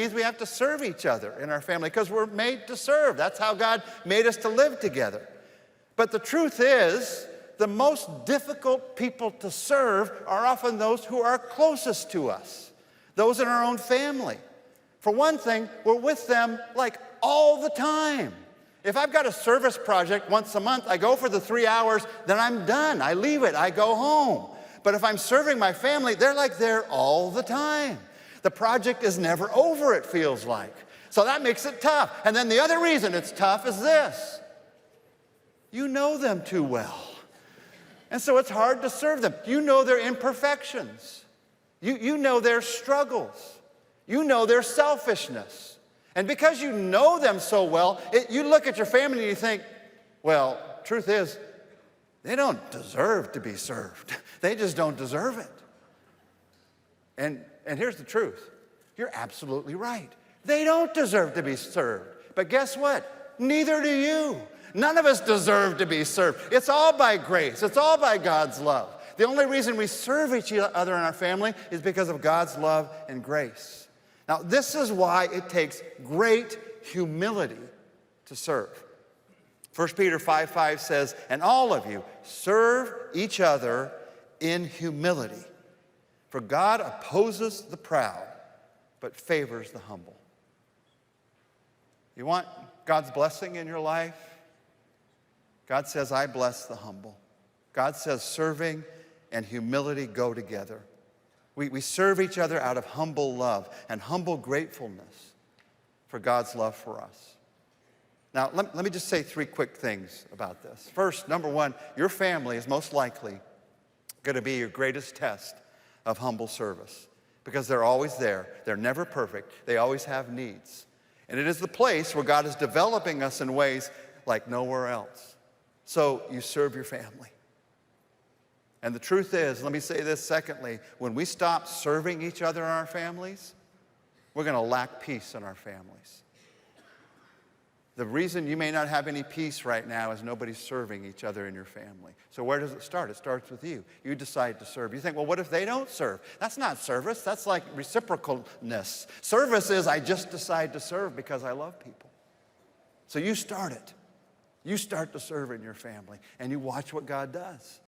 means we have to serve each other in our family because we're made to serve. That's how God made us to live together. But the truth is, the most difficult people to serve are often those who are closest to us, those in our own family. For one thing, we're with them like all the time. If I've got a service project once a month, I go for the 3 hours, then I'm done. I leave it, I go home. But if I'm serving my family, they're like there all the time. The project is never over, it feels like. So that makes it tough. And then the other reason it's tough is this. You know them too well. And so it's hard to serve them. You know their imperfections. You know their struggles. You know their selfishness. And because you know them so well, you look at your family and you think, well, truth is, they don't deserve to be served. They just don't deserve it. And here's the truth. You're absolutely right. They don't deserve to be served. But guess what? Neither do you. None of us deserve to be served. It's all by grace. It's all by God's love. The only reason we serve each other in our family is because of God's love and grace. Now, this is why it takes great humility to serve. 1 Peter 5:5 says, and all of you serve each other in humility. For God opposes the proud, but favors the humble. You want God's blessing in your life? God says, I bless the humble. God says serving and humility go together. We serve each other out of humble love and humble gratefulness for God's love for us. Now, let me just say 3 quick things about this. First, number 1, your family is most likely going to be your greatest test of humble service because they're always there. They're never perfect. They always have needs. And it is the place where God is developing us in ways like nowhere else. So you serve your family. And the truth is, let me say this secondly, when we stop serving each other in our families, we're going to lack peace in our families. The reason you may not have any peace right now is nobody's serving each other in your family. So where does it start? It starts with you. You decide to serve. You think, well, what if they don't serve? That's not service. That's like reciprocalness. Service is I just decide to serve because I love people. So you start it. You start to serve in your family, and you watch what God does.